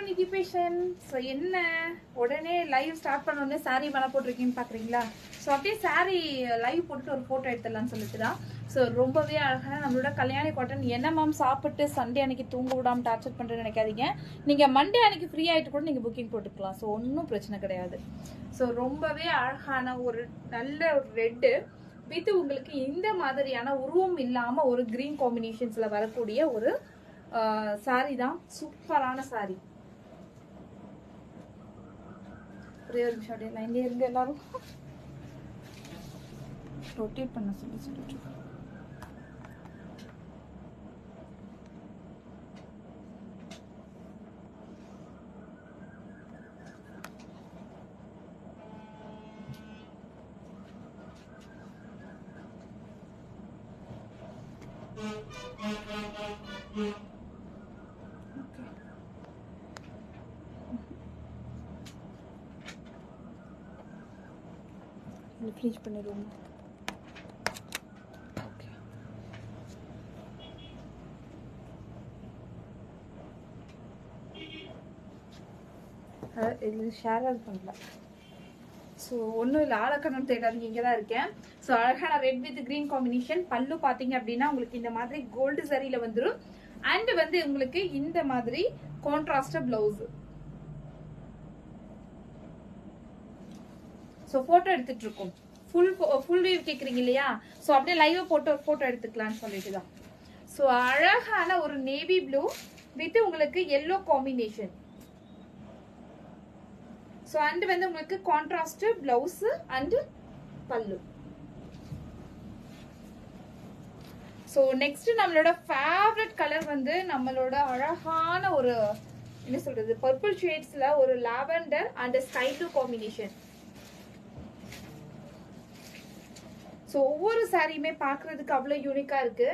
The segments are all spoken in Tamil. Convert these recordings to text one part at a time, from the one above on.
டு நிதி பேஷன். ஸோ என்ன உடனே லைவ் ஸ்டார்ட் பண்ணோடனே சாரீ மேலே போட்டிருக்கீங்கன்னு பார்க்குறீங்களா? ஸோ அப்படியே சாரீ லைவ் போட்டுட்டு ஒரு ஃபோட்டோ எடுத்துடலான்னு சொல்லிட்டு தான். ஸோ ரொம்பவே அழகான நம்மளோட கல்யாணி காட்டன். என்ன மேம் சாப்பிட்டு சண்டே அன்னைக்கு தூங்க விடாமல் டார்ச்சர் பண்ணுறேன்னு நினைக்காதீங்க. நீங்கள் மண்டே அன்னைக்கு ஃப்ரீ ஆகிட்டு கூட நீங்கள் புக்கிங் போட்டுக்கலாம். ஸோ ஒன்றும் பிரச்சனை கிடையாது. ஸோ ரொம்பவே அழகான ஒரு நல்ல ஒரு ரெட்டு வித் உங்களுக்கு இந்த மாதிரியான உருவம் இல்லாமல் ஒரு க்ரீன் காம்பினேஷன்ஸில் வரக்கூடிய ஒரு சாரி தான். சூப்பரான சாரி. ஒரே ஒரு நிமிஷம் அப்படியே லைன்லேயே இருங்க. எல்லாரும் ரொட்டேட் பண்ண சொல்லிட்டு ஃபினிஷ் பண்ணிடுவோம். ஓகே, இது ஷேர் பண்ணல. ஸோ ஒன்றும் இல்லை, ஆளக்கண்ணம் தேடாதீங்க, இங்கே தான் இருக்கேன். ஸோ அழகான ரெட் வித் கிரீன் காம்பினேஷன். பல்லு பார்த்தீங்க அப்படின்னா உங்களுக்கு இந்த மாதிரி கோல்டு சரியில் வந்துடும். அண்ட் வந்து உங்களுக்கு இந்த மாதிரி கான்ட்ராஸ்ட் பிளவுஸ். ஸோ ஃபோட்டோ எடுத்துட்டு இருக்கோம். ஃபுல் வியூ கேட்குறீங்க இல்லையா? ஸோ அப்படியே லைவாக போட்டு ஒரு ஃபோட்டோ எடுத்துக்கலான்னு சொல்லிட்டு தான். ஸோ அழகான ஒரு நேவி ப்ளூ வித் உங்களுக்கு எல்லோ காம்பினேஷன். ஸோ அண்ட் வந்து உங்களுக்கு கான்ட்ராஸ்ட் பிளவுஸ் அண்ட் பல்லு. ஸோ நெக்ஸ்ட் நம்மளோட ஃபேவரட் கலர் வந்து நம்மளோட அழகான ஒரு என்ன சொல்றது பர்பிள் ஷேட்ஸ்ல ஒரு lavender and sky blue combination. So ஒவ்வொரு சாரியுமே பார்க்கறதுக்கு அவ்வளோ யூனிக்கா இருக்கு.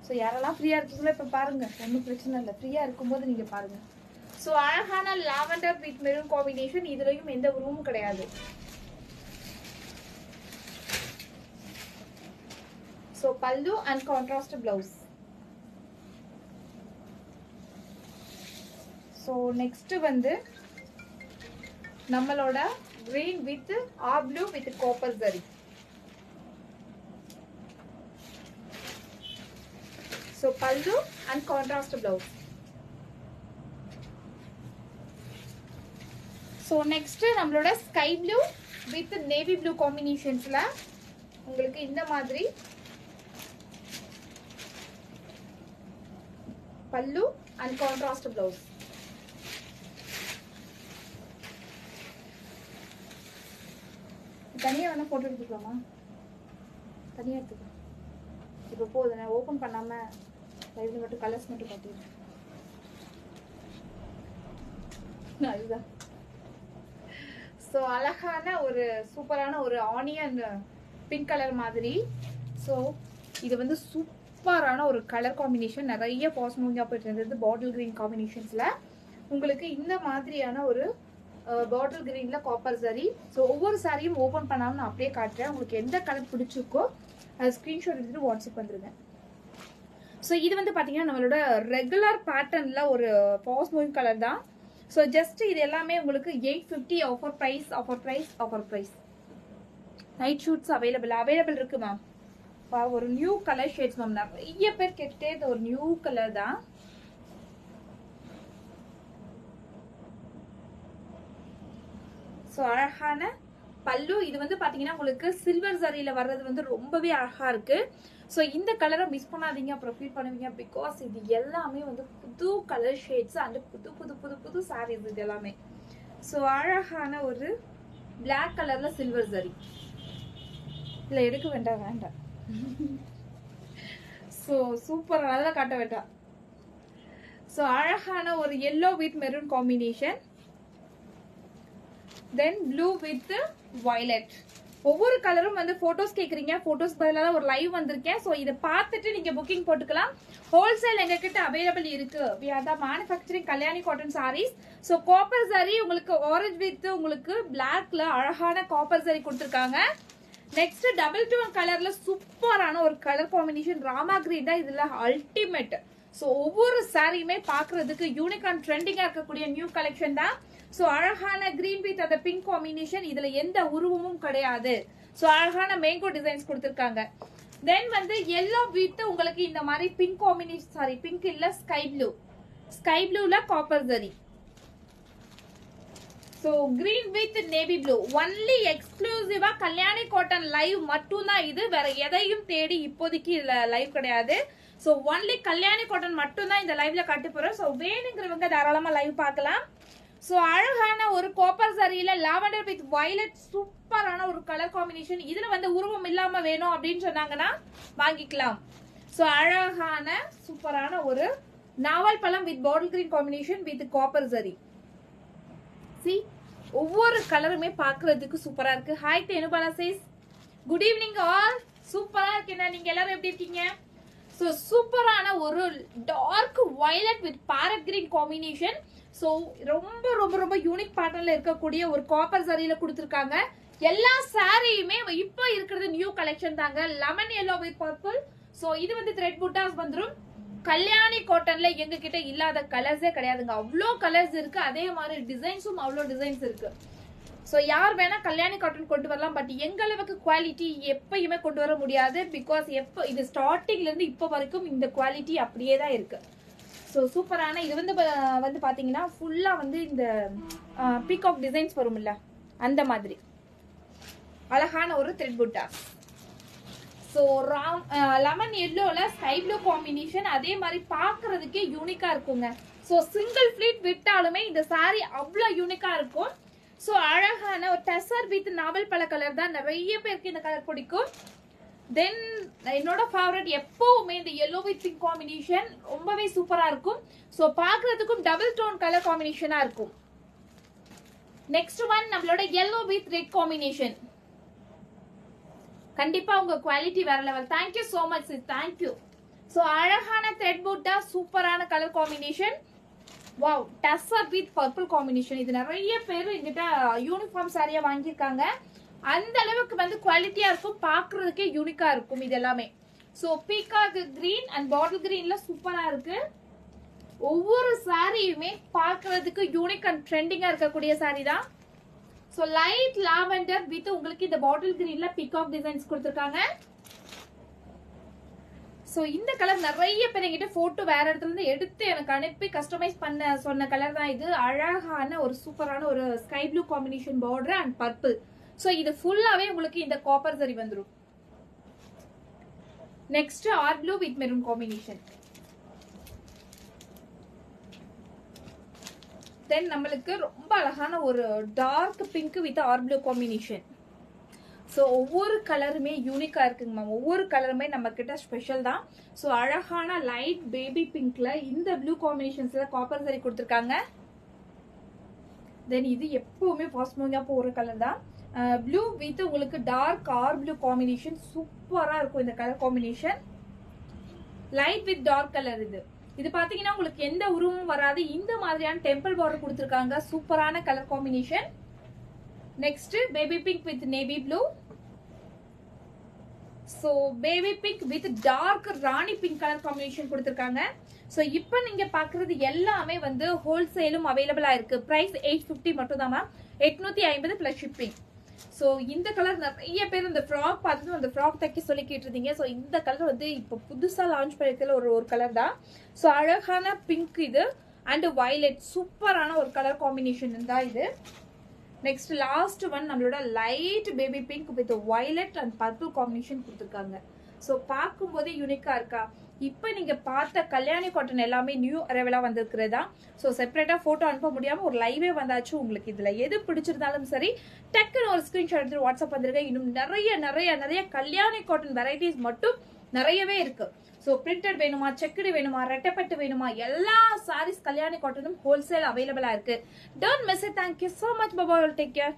ஸோ யாரெல்லாம் ஃப்ரீயா இருக்கீங்களோ இப்போ பாருங்க, ஒன்றும் பிரச்சனை இல்லை. ஃப்ரீயா இருக்கும்போது நீங்க பாருங்க. ஸோ அழகான லாவெண்டர் வித் மெரூன் காம்பினேஷன். இதுலயும் எந்த ரூமும் கிடையாது. ஸோ பல்லு and contrast blouse. So next வந்து நம்மளோட green with blue with copper zari. So pallu and contrast blouse. So next நம்மளோட sky blue with navy blue combinationsல உங்களுக்கு இந்த மாதிரி pallu and contrast blouse. தனியாக வேணால் ஃபோட்டோ எடுத்துக்கலாமா? தனியாக எடுத்துக்கலாம். இப்போ போதும், நான் ஓப்பன் பண்ணாமல் லைவ்ல மட்டும் கலர்ஸ் மட்டும் காட்டிடுறேன். அதுதான். ஸோ அழகான ஒரு சூப்பரான ஒரு ஆனியன் பிங்க் கலர் மாதிரி. ஸோ இது வந்து சூப்பரான ஒரு கலர் காம்பினேஷன். நிறைய பாஸ் மூவியாக போயிட்டு இருந்தது பாட்டில் கிரீன் காம்பினேஷன்ஸில். உங்களுக்கு இந்த மாதிரியான ஒரு பாட்டில் கிரீன்ல காப்பர் சாரி. ஸோ ஒவ்வொரு சாரியும் ஓப்பன் பண்ணாமல் நான் அப்படியே காட்டுறேன். உங்களுக்கு எந்த கலர் பிடிச்சிருக்கோ அது ஸ்க்ரீன்ஷாட் எடுத்துட்டு வாட்ஸ்அப் வந்துருங்க. ஸோ இது வந்து பார்த்தீங்கன்னா நம்மளோட ரெகுலர் பேட்டர்னில் ஒரு பாஸ் மூவிங் கலர் தான். ஸோ ஜஸ்ட் இது எல்லாமே உங்களுக்கு 850 offer price. Offer price offer price. Night suits available இருக்கு மேம். ஒரு நியூ கலர் ஷேட்ஸ் மேம். நிறைய பேர் கேட்டே ஒரு நியூ கலர் தான். ஸோ அழகான பல்லு. இது வந்து பார்த்தீங்கன்னா உங்களுக்கு சில்வர் சரியில் வர்றது வந்து ரொம்பவே அழகாக இருக்கு. ஸோ இந்த கலரை மிஸ் பண்ணாதீங்க, அப்புறம் ஃபீல் பண்ணுவீங்க. பிகாஸ் இது எல்லாமே வந்து புது கலர் ஷேட்ஸ் அண்ட் புது புது புது புது சாரீஸ் இது எல்லாமே. ஸோ அழகான ஒரு பிளாக் கலர்ல சில்வர் சரி. இல்லை எடுக்க வேண்டாம். ஸோ சூப்பர், நல்லா காட்ட வேண்டாம். ஸோ அழகான ஒரு yellow with maroon combination. Then blue with violet. ஒவ்வொரு கலரும் வந்து போட்டோஸ் கேக்குறீங்க. போட்டோஸ் பதிலாக ஒரு லைவ் வந்திருக்கேன். ஸோ இதை பார்த்துட்டு நீங்க புக்கிங் போட்டுக்கலாம். ஹோல்சேல் எங்ககிட்ட அவைலபிள் இருக்கு. we are the manufacturing Kalyani cotton sarees. So copper sorry உங்களுக்கு ஆரஞ்சு வித் உங்களுக்கு பிளாக்ல அழகான காப்பர் சாரி கொடுத்துருக்காங்க. நெக்ஸ்ட் டபுள் டோன் கலர்ல சூப்பரான ஒரு கலர் காம்பினேஷன். ராமா கிரீன் தான் இதுல அல்டிமேட். சோ ஒவ்வொரு சாரியுமே பாக்குறதுக்கு யூனிக் அண்ட் ட்ரெண்டிங்கா இருக்கக்கூடிய நியூ கலெக்ஷன் தான். சோ அழகான கிரீன் வித் அந்த பிங்க் காம்பினேஷன். இதுல எந்த உருவமும் கிடையாது. சோ அழகான மேங்கோ டிசைன்ஸ் கொடுத்திருக்காங்க. தென் வந்து எல்லோ வித் உங்களுக்கு இந்த மாதிரி பிங்க் காம்பினேஷன், சாரி பிங்க் இல்ல ஸ்கை ப்ளூ, ஸ்கை ப்ளூல copper zari. So green with navy blue. Only எக்ஸ்க்ளூசிவா கல்யாணி காட்டன் லைவ் மட்டும் தான் இது. வேற எதையும் தேடி இப்போதைக்கு இதுல லைவ் கிடையாது. சோ ஒன்லி கல்யாணி காட்டன் மட்டும் தான் இந்த லைவ்ல காட்ட போறோம். சோ வேணுங்கிறவங்க தாராளமா லைவ் பார்க்கலாம். சோ அழகான ஒரு காப்பர் சரியில லாவெண்டர் வித் வயலட் சூப்பரான ஒரு கலர் காம்பினேஷன். இதுல வந்து உருவம் இல்லாம வேணும் அப்படின்னு சொன்னாங்கன்னா வாங்கிக்கலாம். சோ அழகான சூப்பரான ஒரு நாவல் பழம் with bottle green combination with copper zari. சி ஒவ்வொரு கலருமே பாக்குறதுக்கு சூப்பரா இருக்கு. Hi Thenubala says good evening all. சூப்பரா இருக்கு. நீங்க எல்லாரும் எப்படி இருக்கீங்க? சோ சூப்பரான ஒரு dark violet with parrot green combination. So ரொம்ப ரொம்ப ரொம்ப யூனிக் பேட்டர்ன்ல இருக்கக்கூடிய ஒரு காப்பர் சரியில கொடுத்திருக்காங்க. எல்லா சாரியுமே இப்ப இருக்கிறது நியூ கலெக்ஷன் தாங்க. Lemon yellow with purple. So இது வந்து த்ரெட் புட்டாஸ் வந்துரும். கல்யாணி காட்டன்ல எங்க கிட்ட இல்லாத கலர்ஸே கிடையாதுங்க. அவ்வளோ கலர்ஸ் இருக்கு. அதே மாதிரி டிசைன்ஸும் அவ்வளோ டிசைன்ஸ் இருக்கு. சோ யார் வேணா கல்யாணி காட்டன் கொண்டு வரலாம். பட் எங்க அளவுக்கு குவாலிட்டி எப்பயுமே கொண்டு வர முடியாது. பிகாஸ் எப்ப இது ஸ்டார்டிங்ல இருந்து இப்ப வரைக்கும் இந்த குவாலிட்டி அப்படியே தான் இருக்கு. ஸோ சூப்பரான இது வந்து பாத்தீங்கன்னா ஃபுல்லா வந்து இந்த பீகாக் டிசைன்ஸ் வரும்ல அந்த மாதிரி அழகான ஒரு த்ரெட் புட்டா. ஸோ லெமன் எல்லோல ஸ்கை ப்ளூ காம்பினேஷன். அதே மாதிரி பாக்குறதுக்கே யூனிக்கா இருக்குங்க. ஸோ சிங்கிள் ஃபிளீட் விட்டாலுமே இந்த சாரி அவ்வளோ யூனிக்கா இருக்கும். ஸோ அழகான ஒரு டெசர் வித் நாவல் பழ கலர் தான். நிறைய பேருக்கு இந்த கலர் பிடிக்கும். தென் என்னோட ஃபேவரட் எப்பவுமே இந்த yellow with pink காம்பினேஷன் ரொம்பவே சூப்பரா இருக்கும். சோ பாக்குறதுக்கும் டபுள் டோன் கலர் காம்பினேஷனா இருக்கும். நெக்ஸ்ட் ஒன் நம்மளோட yellow with red காம்பினேஷன். கண்டிப்பா உங்க குவாலிட்டி வேற level. Thank you so much sis, thank you. So அழகான த்ரெட் புட்டா சூப்பரான colour combination. Wow டெசர் with purple combination. இது நிறைய பேர் எங்கிட்ட யூனிஃபார்ம் சாரியா வாங்கியிருக்காங்க. அந்த அளவுக்கு வந்து குவாலிட்டியா இருக்கும். பாக்குறதுக்கே யூனிக்கா இருக்கும் இது எல்லாமே. So peacock green and bottle கிரீன்ல சூப்பரா இருக்கு. ஒவ்வொரு சாரியுமே பாக்குறதுக்கு யூனிக் அண்ட் ட்ரெண்டிங்கா இருக்கக்கூடிய சாரி தான். சோ லைட் லாவெண்டர் வித் உங்களுக்கு இந்த பாட்டில் கிரீன்ல பீகாக் டிசைன்ஸ் கொடுத்திருக்காங்க. சோ இந்த கலர் நிறைய பேர் என்கிட்ட போட்டோ வேற இடத்துல இருந்து எடுத்து எனக்கு அனுப்பி கஸ்டமைஸ் பண்ண சொன்ன கலர் தான் இது. அழகான ஒரு சூப்பரான ஒரு sky blue combination border and purple. So இது ஃபுல்லாவே உங்களுக்கு இந்த காப்பர் சரி வந்துரும். Next air blue with maroon combination. Then நம்மளுக்கு ரொம்ப அழகான ஒரு dark pink with air blue combination. So ஒவ்வொரு கலருமே யூனிக்கா இருக்குங்க மேம். ஒவ்வொரு கலருமே நம்ம கிட்ட ஸ்பெஷல் தான். சோ அழகான லைட் பேபி பிங்க்ல இந்த ப்ளூ காம்பினேஷன்ஸ்ல காப்பர் சரி கொடுத்திருக்காங்க. தென் இது எப்பவுமே ஃபாஸ்ட் மூவிங்கா போற கலர் தான். ப்ளூ வித் உங்களுக்கு டார்க் ஆர் ப்ளூ காம்பினேஷன் சூப்பரா இருக்கும் இந்த colour combination. Light with dark colour இது. இது பாத்தீங்கன்னா உங்களுக்கு எந்த உருவமும் வராது. இந்த மாதிரியான டெம்பிள் பார்டர் கொடுத்திருக்காங்க. சூப்பரான colour combination. Next baby pink with navy blue. So baby pink with dark rani pink colour combination கொடுத்திருக்காங்க. சோ இப்போ நீங்க பாக்குறது எல்லாமே வந்து ஹோல்சேலும் அவைலபிளா இருக்கு. பிரைஸ் 850 மட்டும் தான் மேம். 850 plus shipping. சோ இந்த கலர் நிறைய பேர் இந்த ஃப்ராக் பார்த்துட்டு அந்த ஃப்ராக் தைக்க சொல்லி கேட்டிருந்தீங்க. சோ இந்த கலர் வந்து இப்போ புதுசா லான்ச் பண்ணிருக்கிற ஒரு கலர் தான். சோ அழகான பிங்க் இது அண்ட் வயலட் சூப்பரான ஒரு கலர் காம்பினேஷன் தான் இது. நெக்ஸ்ட் லாஸ்ட் ஒன் நம்மளோட light baby pink with violet and purple combination கொடுத்துருக்காங்க. ஸோ பார்க்கும்போதே யூனிக்கா இருக்கா? இப்போ நீங்க பார்த்த கல்யாணி காட்டன் எல்லாமே நியூ அரைவலா வந்திருக்கிறதா. ஸோ செப்பரேட்டா போட்டோ அனுப்ப முடியாம ஒரு லைவே வந்தாச்சு. உங்களுக்கு இதுல எது பிடிச்சிருந்தாலும் சரி டக்குன்னு ஒரு ஸ்கிரீன்ஷாட் எடுத்து வாட்ஸ்அப் வந்துருங்க. இன்னும் நிறைய நிறைய நிறைய கல்யாணி காட்டன் வெரைட்டிஸ் மட்டும் நிறையவே இருக்கு. ஸோ பிரிண்டட் வேணுமா, செக்குடு வேணுமா, ரெட்டப்பட்டு வேணுமா, எல்லா சாரீஸ் கல்யாணி காட்டனும் ஹோல்சேல் அவைலபிளா இருக்கு. Don't miss it. Thank you so much. Bye. Take care.